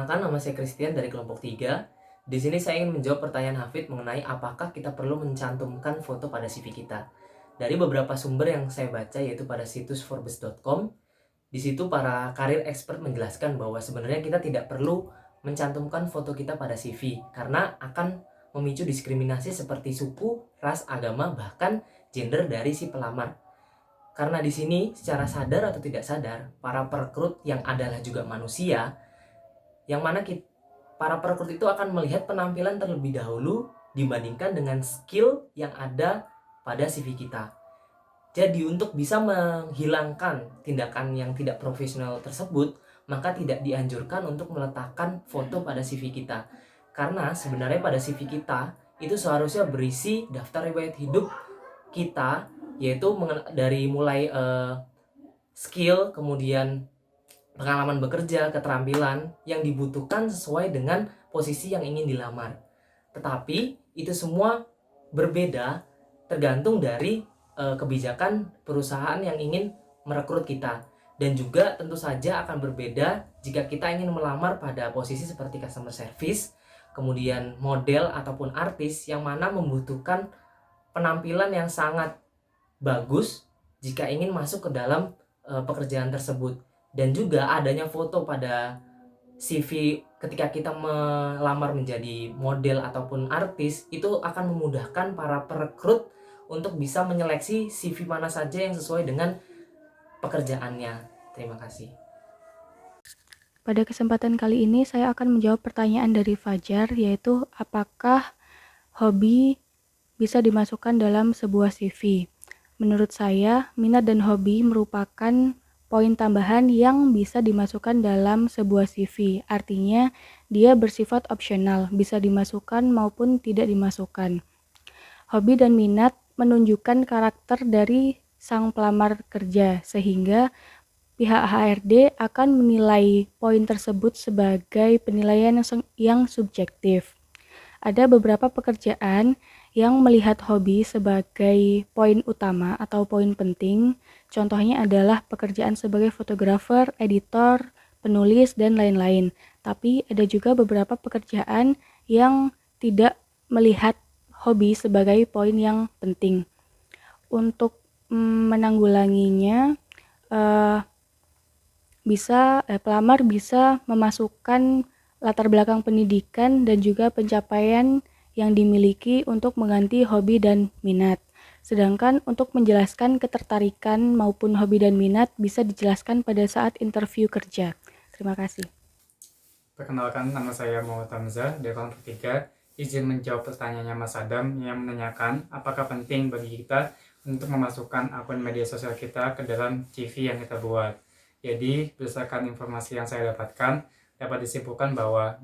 Perkenalkan, nama saya Christian dari kelompok 3. Di sini saya ingin menjawab pertanyaan Hafid mengenai apakah kita perlu mencantumkan foto pada CV kita. Dari beberapa sumber yang saya baca, yaitu pada situs forbes.com, di situ para karir expert menjelaskan bahwa sebenarnya kita tidak perlu mencantumkan foto kita pada CV karena akan memicu diskriminasi seperti suku, ras, agama, bahkan gender dari si pelamar. Karena di sini secara sadar atau tidak sadar, para perekrut yang adalah juga manusia, yang mana para perekrut itu akan melihat penampilan terlebih dahulu dibandingkan dengan skill yang ada pada CV kita. Jadi untuk bisa menghilangkan tindakan yang tidak profesional tersebut, maka tidak dianjurkan untuk meletakkan foto pada CV kita. Karena sebenarnya pada CV kita itu seharusnya berisi daftar riwayat hidup kita, yaitu dari mulai skill, kemudian pengalaman bekerja, keterampilan yang dibutuhkan sesuai dengan posisi yang ingin dilamar. Tetapi itu semua berbeda tergantung dari kebijakan perusahaan yang ingin merekrut kita. Dan juga tentu saja akan berbeda jika kita ingin melamar pada posisi seperti customer service, kemudian model ataupun artis, yang mana membutuhkan penampilan yang sangat bagus jika ingin masuk ke dalam pekerjaan tersebut. Dan juga adanya foto pada CV ketika kita melamar menjadi model ataupun artis itu akan memudahkan para perekrut untuk bisa menyeleksi CV mana saja yang sesuai dengan pekerjaannya. Terima kasih. Pada kesempatan kali ini saya akan menjawab pertanyaan dari Fajar, yaitu apakah hobi bisa dimasukkan dalam sebuah CV. Menurut saya, minat dan hobi merupakan poin tambahan yang bisa dimasukkan dalam sebuah CV. Artinya, dia bersifat opsional, bisa dimasukkan maupun tidak dimasukkan. Hobi dan minat menunjukkan karakter dari sang pelamar kerja, sehingga pihak HRD akan menilai poin tersebut sebagai penilaian yang subjektif. Ada beberapa pekerjaan yang melihat hobi sebagai poin utama atau poin penting. Contohnya adalah pekerjaan sebagai fotografer, editor, penulis, dan lain-lain. Tapi ada juga beberapa pekerjaan yang tidak melihat hobi sebagai poin yang penting. Untuk menanggulanginya, pelamar bisa memasukkan latar belakang pendidikan dan juga pencapaian yang dimiliki untuk mengganti hobi dan minat. Sedangkan untuk menjelaskan ketertarikan maupun hobi dan minat bisa dijelaskan pada saat interview kerja. Terima kasih. Perkenalkan, nama saya Muhammad Hamzah dari kelompok 3. Izin menjawab pertanyaannya Mas Adam yang menanyakan apakah penting bagi kita untuk memasukkan akun media sosial kita ke dalam CV yang kita buat. Jadi, berdasarkan informasi yang saya dapatkan, dapat disimpulkan bahwa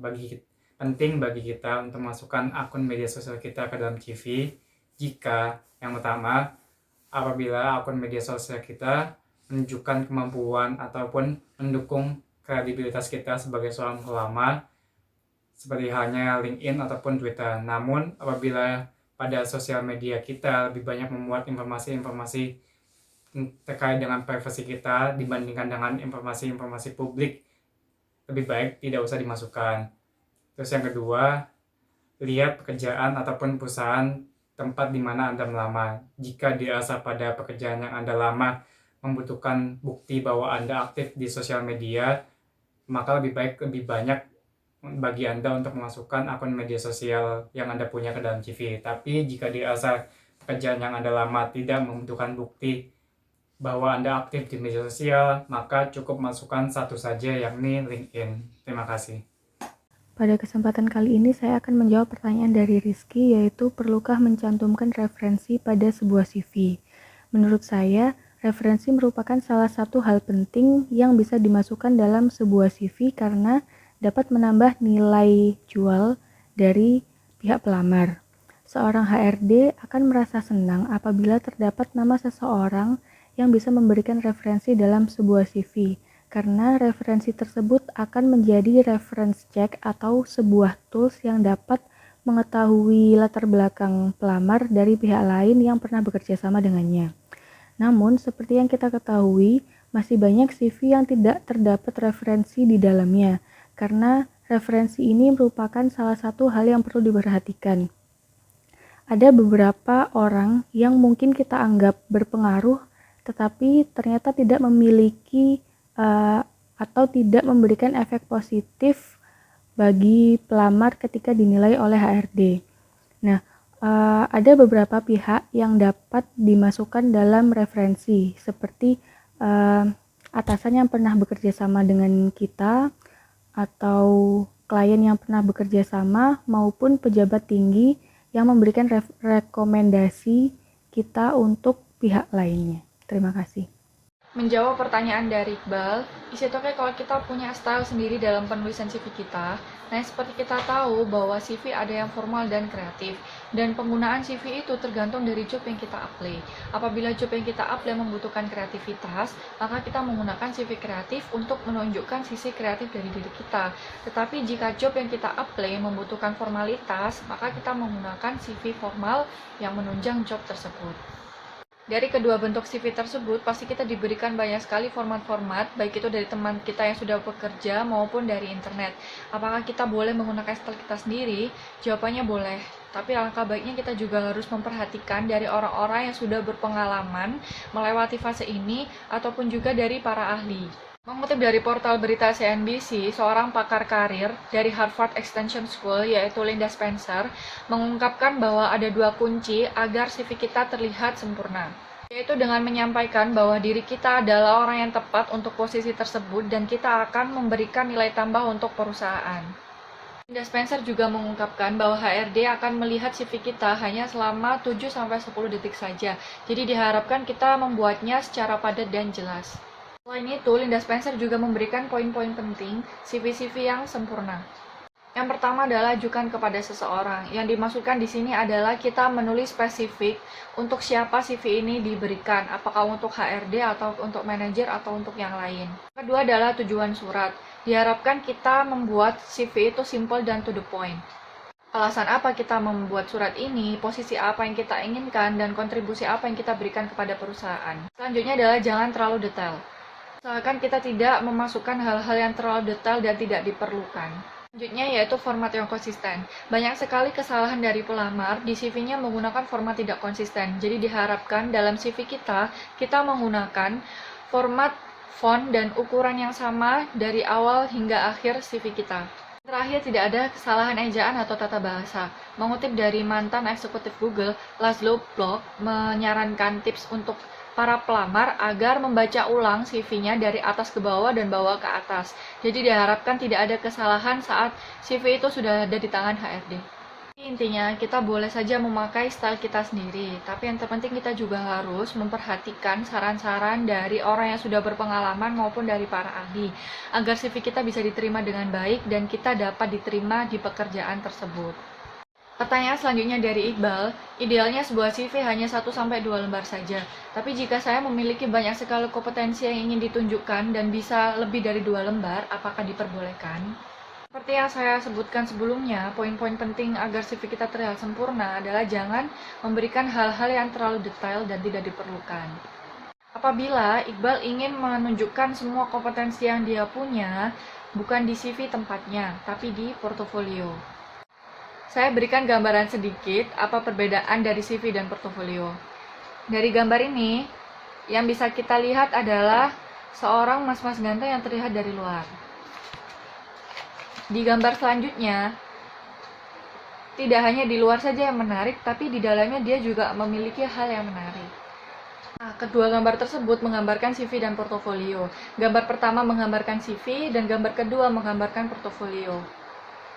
penting bagi kita untuk memasukkan akun media sosial kita ke dalam CV jika yang pertama, apabila akun media sosial kita menunjukkan kemampuan ataupun mendukung kredibilitas kita sebagai seorang pelamar, seperti halnya LinkedIn ataupun Twitter. Namun, apabila pada sosial media kita lebih banyak memuat informasi-informasi terkait dengan privasi kita dibandingkan dengan informasi-informasi publik, lebih baik tidak usah dimasukkan. Terus yang kedua, lihat pekerjaan ataupun perusahaan tempat di mana Anda melamar. Jika dirasa pada pekerjaan yang Anda lamar membutuhkan bukti bahwa Anda aktif di sosial media, maka lebih banyak bagi Anda untuk memasukkan akun media sosial yang Anda punya ke dalam CV. Tapi jika dirasa pekerjaan yang Anda lamar tidak membutuhkan bukti bahwa Anda aktif di media sosial, maka cukup masukkan satu saja, yakni LinkedIn. Terima kasih. Pada kesempatan kali ini saya akan menjawab pertanyaan dari Rizky, yaitu perlukah mencantumkan referensi pada sebuah CV. Menurut saya, referensi merupakan salah satu hal penting yang bisa dimasukkan dalam sebuah CV karena dapat menambah nilai jual dari pihak pelamar. Seorang HRD akan merasa senang apabila terdapat nama seseorang yang bisa memberikan referensi dalam sebuah CV, karena referensi tersebut akan menjadi reference check atau sebuah tools yang dapat mengetahui latar belakang pelamar dari pihak lain yang pernah bekerja sama dengannya. Namun, seperti yang kita ketahui, masih banyak CV yang tidak terdapat referensi di dalamnya, karena referensi ini merupakan salah satu hal yang perlu diperhatikan. Ada beberapa orang yang mungkin kita anggap berpengaruh, tetapi ternyata tidak memiliki atau tidak memberikan efek positif bagi pelamar ketika dinilai oleh HRD. Nah, ada beberapa pihak yang dapat dimasukkan dalam referensi, seperti atasan yang pernah bekerja sama dengan kita, atau klien yang pernah bekerja sama, maupun pejabat tinggi yang memberikan rekomendasi kita untuk pihak lainnya. Terima kasih. Menjawab pertanyaan dari Iqbal, is it okay kalau kita punya style sendiri dalam penulisan CV kita? Nah, seperti kita tahu bahwa CV ada yang formal dan kreatif, dan penggunaan CV itu tergantung dari job yang kita apply. Apabila job yang kita apply membutuhkan kreativitas, maka kita menggunakan CV kreatif untuk menunjukkan sisi kreatif dari diri kita. Tetapi jika job yang kita apply membutuhkan formalitas, maka kita menggunakan CV formal yang menunjang job tersebut. Dari kedua bentuk CV tersebut, pasti kita diberikan banyak sekali format-format, baik itu dari teman kita yang sudah bekerja maupun dari internet. Apakah kita boleh menggunakan style kita sendiri? Jawabannya boleh. Tapi alangkah baiknya kita juga harus memperhatikan dari orang-orang yang sudah berpengalaman melewati fase ini, ataupun juga dari para ahli. Mengutip dari portal berita CNBC, seorang pakar karir dari Harvard Extension School, yaitu Linda Spencer, mengungkapkan bahwa ada dua kunci agar CV kita terlihat sempurna, yaitu dengan menyampaikan bahwa diri kita adalah orang yang tepat untuk posisi tersebut dan kita akan memberikan nilai tambah untuk perusahaan. Linda Spencer juga mengungkapkan bahwa HRD akan melihat CV kita hanya selama 7-10 detik saja, jadi diharapkan kita membuatnya secara padat dan jelas. Selain itu, Linda Spencer juga memberikan poin-poin penting CV-CV yang sempurna. Yang pertama adalah ajukan kepada seseorang. Yang dimaksudkan di sini adalah kita menulis spesifik untuk siapa CV ini diberikan, apakah untuk HRD atau untuk manajer atau untuk yang lain. Kedua adalah tujuan surat. Diharapkan kita membuat CV itu simple dan to the point. Alasan apa kita membuat surat ini, posisi apa yang kita inginkan, dan kontribusi apa yang kita berikan kepada perusahaan. Selanjutnya adalah jangan terlalu detail. Usahakan kita tidak memasukkan hal-hal yang terlalu detail dan tidak diperlukan. Selanjutnya yaitu format yang konsisten. Banyak sekali kesalahan dari pelamar di CV-nya menggunakan format tidak konsisten. Jadi diharapkan dalam CV kita menggunakan format, font, dan ukuran yang sama dari awal hingga akhir CV kita. Terakhir, tidak ada kesalahan ejaan atau tata bahasa. Mengutip dari mantan eksekutif Google, Laszlo Block menyarankan tips untuk para pelamar agar membaca ulang CV-nya dari atas ke bawah dan bawah ke atas. Jadi diharapkan tidak ada kesalahan saat CV itu sudah ada di tangan HRD. Intinya, kita boleh saja memakai style kita sendiri, tapi yang terpenting kita juga harus memperhatikan saran-saran dari orang yang sudah berpengalaman maupun dari para ahli, agar CV kita bisa diterima dengan baik dan kita dapat diterima di pekerjaan tersebut. Pertanyaan selanjutnya dari Iqbal, idealnya sebuah CV hanya 1-2 lembar saja. Tapi jika saya memiliki banyak sekali kompetensi yang ingin ditunjukkan dan bisa lebih dari 2 lembar, apakah diperbolehkan? Seperti yang saya sebutkan sebelumnya, poin-poin penting agar CV kita terlihat sempurna adalah jangan memberikan hal-hal yang terlalu detail dan tidak diperlukan. Apabila Iqbal ingin menunjukkan semua kompetensi yang dia punya, bukan di CV tempatnya, tapi di portofolio. Saya berikan gambaran sedikit apa perbedaan dari CV dan portofolio. Dari gambar ini, yang bisa kita lihat adalah seorang mas-mas ganteng yang terlihat dari luar. Di gambar selanjutnya, tidak hanya di luar saja yang menarik, tapi di dalamnya dia juga memiliki hal yang menarik. Nah, kedua gambar tersebut menggambarkan CV dan portofolio. Gambar pertama menggambarkan CV, dan gambar kedua menggambarkan portofolio.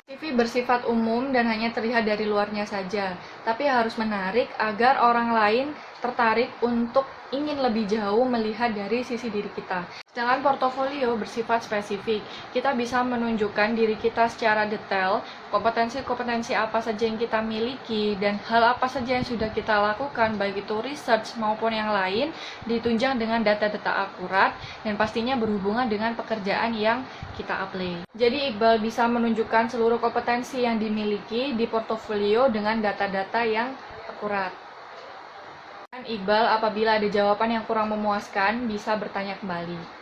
CV bersifat umum dan hanya terlihat dari luarnya saja, tapi harus menarik agar orang lain tertarik untuk ingin lebih jauh melihat dari sisi diri kita. Sedangkan portofolio bersifat spesifik. Kita bisa menunjukkan diri kita secara detail, kompetensi-kompetensi apa saja yang kita miliki, dan hal apa saja yang sudah kita lakukan, baik itu research maupun yang lain, ditunjang dengan data-data akurat, dan pastinya berhubungan dengan pekerjaan yang kita apply. Jadi Iqbal bisa menunjukkan seluruh kompetensi yang dimiliki di portofolio dengan data-data yang akurat. Iqbal, apabila ada jawaban yang kurang memuaskan, bisa bertanya kembali.